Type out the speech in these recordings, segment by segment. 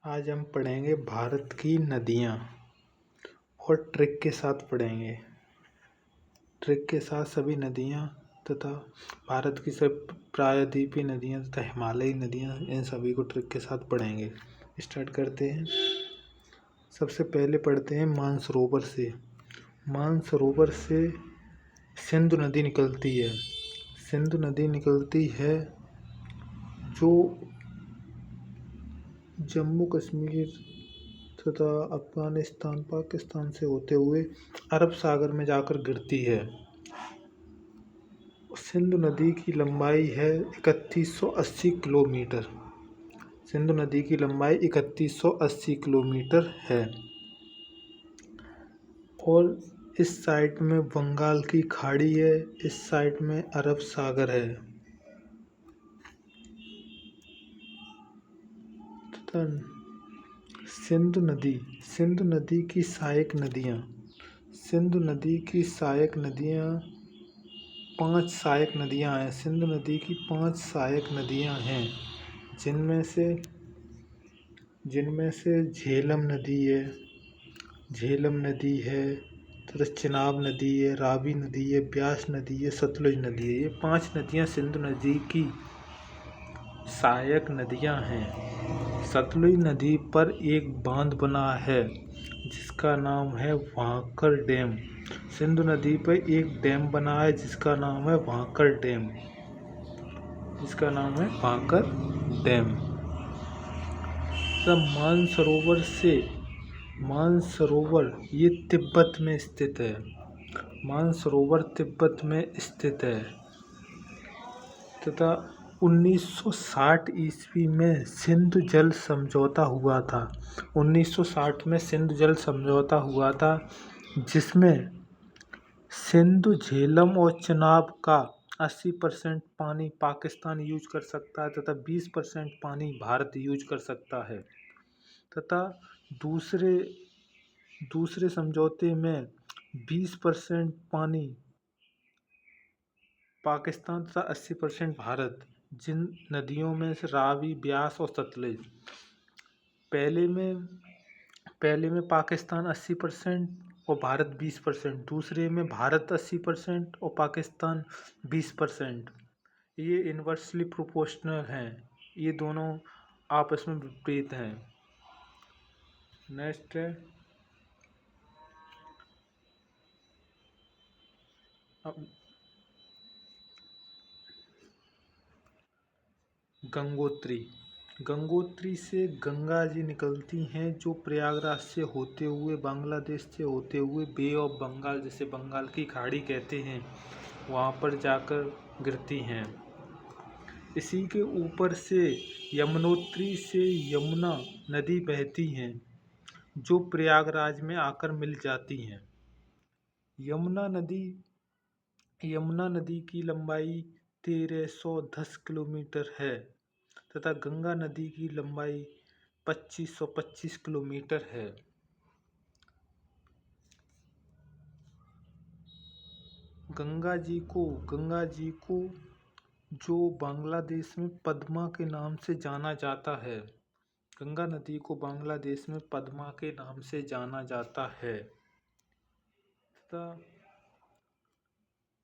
आज हम पढ़ेंगे भारत की नदियाँ और ट्रिक के साथ पढ़ेंगे। ट्रिक के साथ सभी नदियाँ तथा भारत की सब प्रायद्वीपीय नदियाँ तथा हिमालयी नदियाँ, इन सभी को ट्रिक के साथ पढ़ेंगे। स्टार्ट करते हैं। सबसे पहले पढ़ते हैं मानसरोवर से। मानसरोवर से सिंधु नदी निकलती है। सिंधु नदी निकलती है जो जम्मू कश्मीर तथा अफगानिस्तान, पाकिस्तान से होते हुए अरब सागर में जाकर गिरती है। सिंधु नदी की लंबाई है 3180 किलोमीटर। सिंधु नदी की लंबाई 3180 किलोमीटर है और इस साइड में बंगाल की खाड़ी है, इस साइड में अरब सागर है। तथा सिंधु नदी की सहायक नदियाँ। सिंधु नदी की सहायक नदियाँ 5 सहायक नदियाँ हैं। सिंधु नदी की 5 सहायक नदियाँ हैं, जिनमें से झेलम नदी है तथा चिनाब नदी है, रावी नदी है, ब्यास नदी है, सतलुज नदी है। ये 5 नदियाँ सिंधु नदी की सहायक नदियाँ हैं। सतलुज नदी पर एक बांध बना है जिसका नाम है भांकर डैम। सिंधु नदी पर एक डैम बना है जिसका नाम है भांकर डैम। मानसरोवर ये तिब्बत में स्थित है। मानसरोवर तिब्बत में स्थित है तथा 1960 ईस्वी में सिंधु जल समझौता हुआ था। 1960 में सिंधु जल समझौता हुआ था, जिसमें सिंधु, झेलम और चिनाब का 80% पानी पाकिस्तान यूज कर सकता है तथा 20% पानी भारत यूज कर सकता है तथा दूसरे समझौते में 20% पानी पाकिस्तान तथा 80% भारत, जिन नदियों में से रावी, ब्यास और सतलुज। पहले में पाकिस्तान 80% और भारत 20%, दूसरे में भारत 80% और पाकिस्तान 20%। ये इन्वर्सली प्रोपोर्शनल हैं, ये दोनों आपस में विपरीत हैं। नेक्स्ट है गंगोत्री से गंगा जी निकलती हैं, जो प्रयागराज से होते हुए, बांग्लादेश से होते हुए बे ऑफ बंगाल, जिसे बंगाल की खाड़ी कहते हैं, वहाँ पर जाकर गिरती हैं। इसी के ऊपर से यमुनोत्री से यमुना नदी बहती हैं, जो प्रयागराज में आकर मिल जाती हैं। यमुना नदी की लंबाई 1310 किलोमीटर है तथा गंगा नदी की लंबाई 2525 किलोमीटर है। गंगा जी को जो बांग्लादेश में पद्मा के नाम से जाना जाता है, गंगा नदी को बांग्लादेश में पद्मा के नाम से जाना जाता है तथा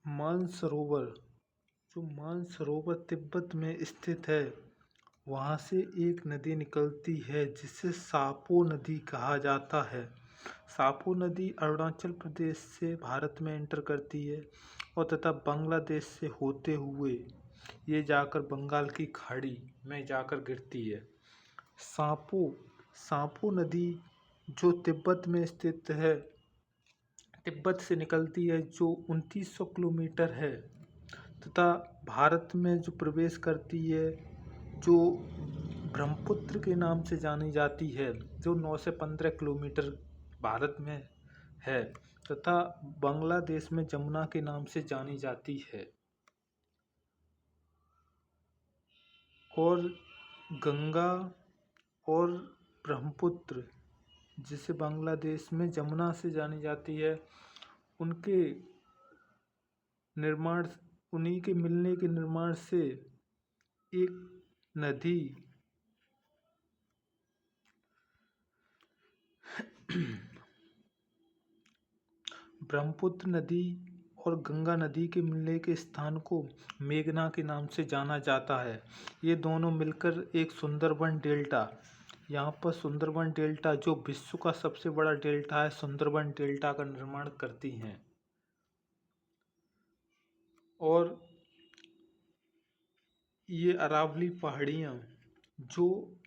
मानसरोवर तिब्बत में स्थित है, वहाँ से एक नदी निकलती है जिसे सापो नदी कहा जाता है। सापो नदी अरुणाचल प्रदेश से भारत में एंटर करती है और तथा बांग्लादेश से होते हुए ये जाकर बंगाल की खाड़ी में जाकर गिरती है। सापो नदी जो तिब्बत में स्थित है, तिब्बत से निकलती है, जो 2900 किलोमीटर है तथा भारत में जो प्रवेश करती है, जो ब्रह्मपुत्र के नाम से जानी जाती है, जो 9 से 15 किलोमीटर भारत में है तथा बांग्लादेश में जमुना के नाम से जानी जाती है। और गंगा और ब्रह्मपुत्र, जिसे बांग्लादेश में जमुना से जानी जाती है, उन्हीं के मिलने के निर्माण से एक नदी ब्रह्मपुत्र नदी और गंगा नदी के मिलने के स्थान को मेघना के नाम से जाना जाता है। ये दोनों मिलकर एक सुंदरबन डेल्टा, यहाँ पर सुंदरबन डेल्टा जो विश्व का सबसे बड़ा डेल्टा है, सुंदरबन डेल्टा का निर्माण करती हैं। और ये अरावली पहाड़ियाँ जो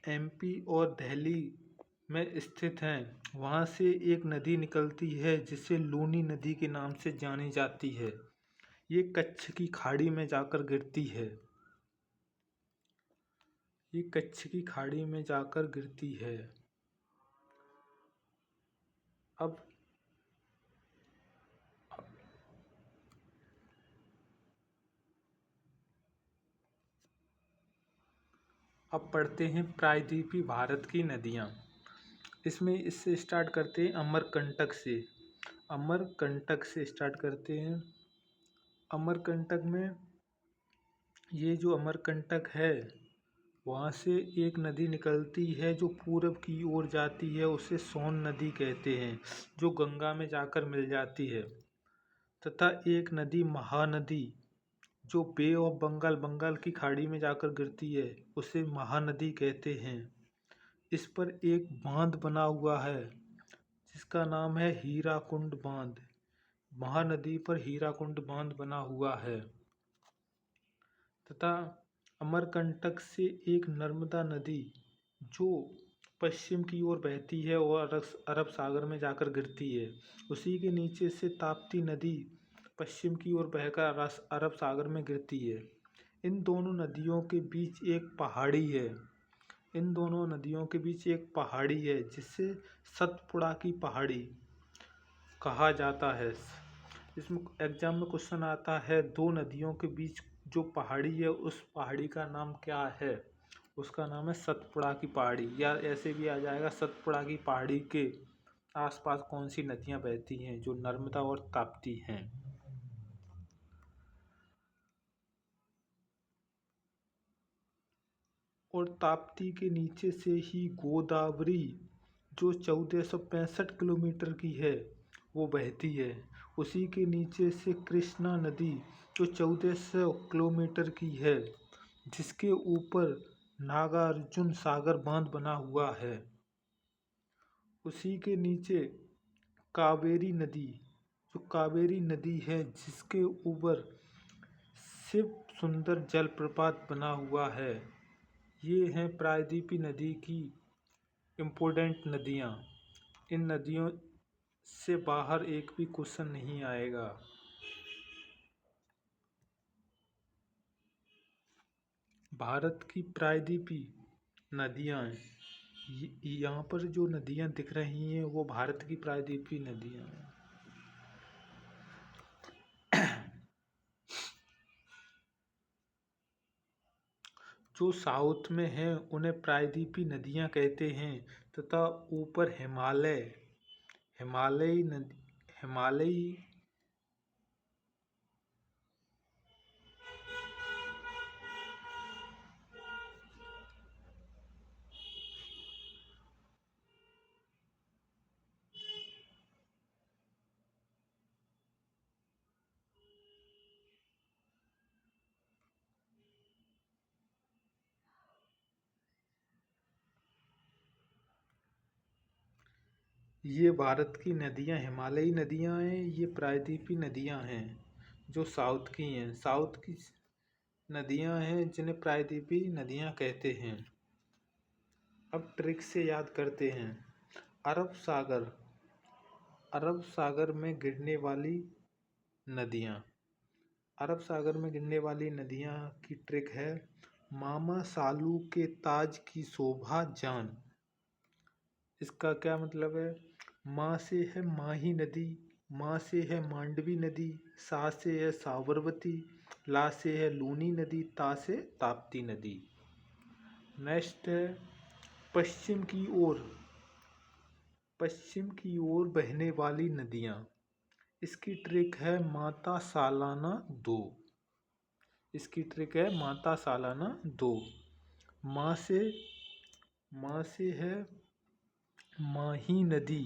एमपी और दिल्ली में स्थित हैं, वहाँ से एक नदी निकलती है जिसे लूनी नदी के नाम से जानी जाती है। ये कच्छ की खाड़ी में जाकर गिरती है। ये कच्छ की खाड़ी में जाकर गिरती है। अब पढ़ते हैं प्रायद्वीपीय भारत की नदियाँ। इससे स्टार्ट करते हैं अमरकंटक से। अमरकंटक से स्टार्ट करते हैं। अमरकंटक में ये जो अमरकंटक है, वहाँ से एक नदी निकलती है जो पूरब की ओर जाती है, उसे सोन नदी कहते हैं, जो गंगा में जाकर मिल जाती है। तथा एक नदी महानदी जो बे ऑफ बंगाल की खाड़ी में जाकर गिरती है, उसे महानदी कहते हैं। इस पर एक बांध बना हुआ है जिसका नाम है हीराकुंड बांध। महानदी पर हीराकुंड बांध बना हुआ है। तथा अमरकंटक से एक नर्मदा नदी जो पश्चिम की ओर बहती है और अरब सागर में जाकर गिरती है। उसी के नीचे से ताप्ती नदी पश्चिम की ओर बहकर अरब सागर में गिरती है। इन दोनों नदियों के बीच एक पहाड़ी है। इन दोनों नदियों के बीच एक पहाड़ी है जिसे सतपुड़ा की पहाड़ी कहा जाता है। इसमें एग्जाम में क्वेश्चन आता है, दो नदियों के बीच जो पहाड़ी है उस पहाड़ी का नाम क्या है? उसका नाम है सतपुड़ा की पहाड़ी, या ऐसे भी आ जाएगा सतपुड़ा की पहाड़ी के आसपास कौन सी नदियाँ बहती हैं, जो नर्मदा और ताप्ती हैं। और ताप्ती के नीचे से ही गोदावरी जो 1465 किलोमीटर की है वो बहती है। उसी के नीचे से कृष्णा नदी जो 1400 किलोमीटर की है, जिसके ऊपर नागार्जुन सागर बांध बना हुआ है। उसी के नीचे कावेरी नदी जो कावेरी नदी है, जिसके ऊपर शिव सुंदर जलप्रपात बना हुआ है। ये हैं प्रायद्वीपीय नदी की इम्पोर्टेंट नदियाँ। इन नदियों से बाहर एक भी क्वेश्चन नहीं आएगा। भारत की प्रायद्वीपीय नदियाँ, यहाँ पर जो नदियाँ दिख रही हैं वो भारत की प्रायद्वीपीय नदियाँ हैं। जो साउथ में हैं उन्हें प्रायद्वीपीय नदियाँ कहते हैं, तथा ऊपर हिमालयी ये भारत की नदियाँ हिमालयी नदियाँ हैं। ये प्रायद्वीपीय नदियाँ हैं जो साउथ की हैं। साउथ की नदियाँ हैं जिन्हें प्रायद्वीपीय नदियाँ कहते हैं। अब ट्रिक से याद करते हैं। अरब सागर में गिरने वाली नदियाँ। अरब सागर में गिरने वाली नदियाँ की ट्रिक है, मामा सालू के ताज की शोभा जान। इसका क्या मतलब है? माँ से है माही नदी, माँ से है मांडवी नदी, सा से है साबरमती, ला से है लूनी नदी, ता से ताप्ती नदी। नेक्स्ट है पश्चिम की ओर बहने वाली नदियाँ। इसकी ट्रिक है माता सालाना 2। इसकी ट्रिक है माता सालाना 2। माँ से है माही नदी,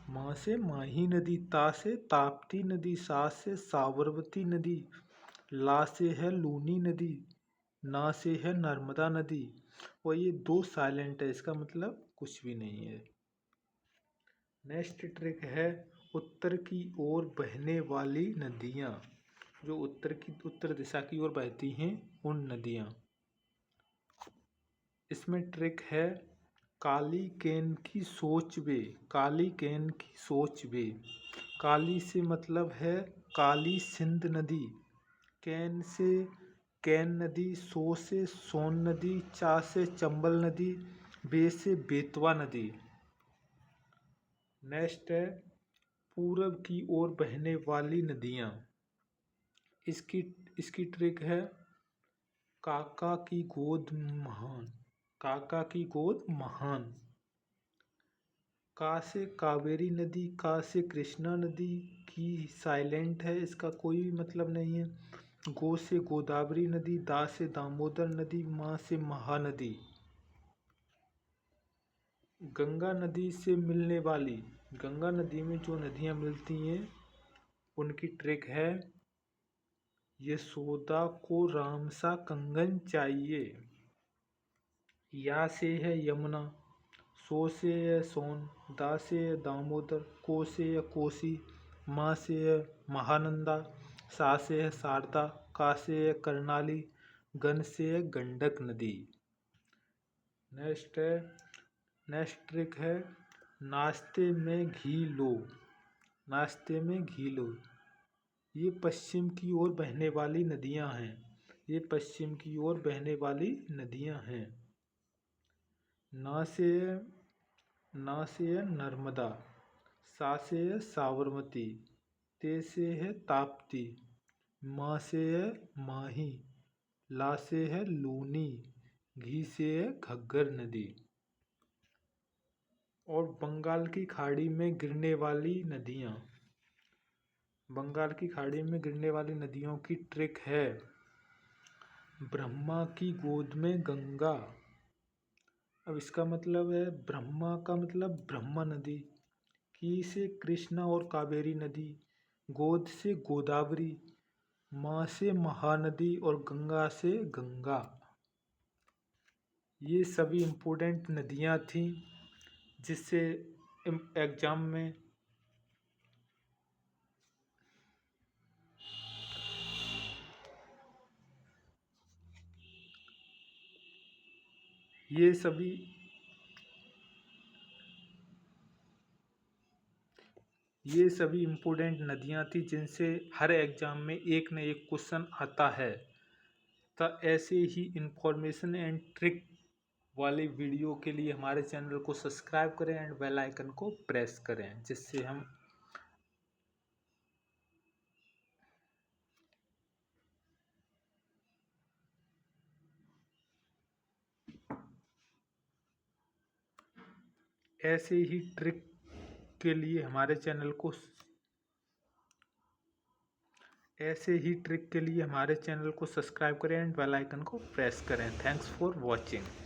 माँ से माही नदी, ता से ताप्ती नदी, सा से साबरमती नदी, ला से है लूनी नदी, ना से है नर्मदा नदी। और ये दो साइलेंट है, इसका मतलब कुछ भी नहीं है। नेक्स्ट ट्रिक है उत्तर की ओर बहने वाली नदियाँ, जो उत्तर दिशा की ओर बहती हैं उन नदियाँ। इसमें ट्रिक है काली केन की सोच वे, काली केन की सोच वे। काली से मतलब है काली सिंध नदी, कैन से कैन नदी, सो से सोन नदी, चा से चंबल नदी, बे से बेतवा नदी। नेक्स्ट है पूरब की ओर बहने वाली नदियाँ। इसकी इसकी ट्रिक है काका की गोद महान, काका की गोद महान। का से कावेरी नदी, का से कृष्णा नदी की साइलेंट है, इसका कोई मतलब नहीं है। गो से गोदावरी नदी, दा से दामोदर नदी, माँ से महानदी। गंगा नदी से मिलने वाली, गंगा नदी में जो नदियाँ मिलती हैं उनकी ट्रिक है यशोदा को राम सा कंगन चाहिए। या से है यमुना, सो से है सोन, दा से है दामोदर, को से है कोसी, माँ से है महानंदा, सा से है शारदा, का से है कर्णाली, गन से है गंडक नदी। नेक्स्ट ट्रिक है नाश्ते में घी लो, नाश्ते में घी लो। ये पश्चिम की ओर बहने वाली नदियाँ हैं, ये पश्चिम की ओर बहने वाली नदियाँ हैं। ना से है नर्मदा, सा से है साबरमती, ते से है ताप्ती, माँ से है माही, ला से है लूनी, घी से है घग्गर नदी। और बंगाल की खाड़ी में गिरने वाली नदियाँ, बंगाल की खाड़ी में गिरने वाली नदियों की ट्रिक है ब्रह्मा की गोद में गंगा। अब इसका मतलब है ब्रह्मा का मतलब ब्रह्मा नदी, की से कृष्णा और कावेरी नदी, गोद से गोदावरी, माँ से महानदी और गंगा से गंगा। ये सभी इम्पोर्टेंट नदियाँ थीं जिससे एग्ज़ाम में ये सभी इम्पोर्टेंट नदियाँ थी जिनसे हर एग्ज़ाम में एक न एक क्वेश्चन आता है। तो ऐसे ही इंफॉर्मेशन एंड ट्रिक वाली वीडियो के लिए हमारे चैनल को सब्सक्राइब करें एंड बेल आइकन को प्रेस करें, जिससे हम ऐसे ही ट्रिक के लिए हमारे चैनल को सब्सक्राइब करें एंड बेल आइकन को प्रेस करें। Thanks for watching.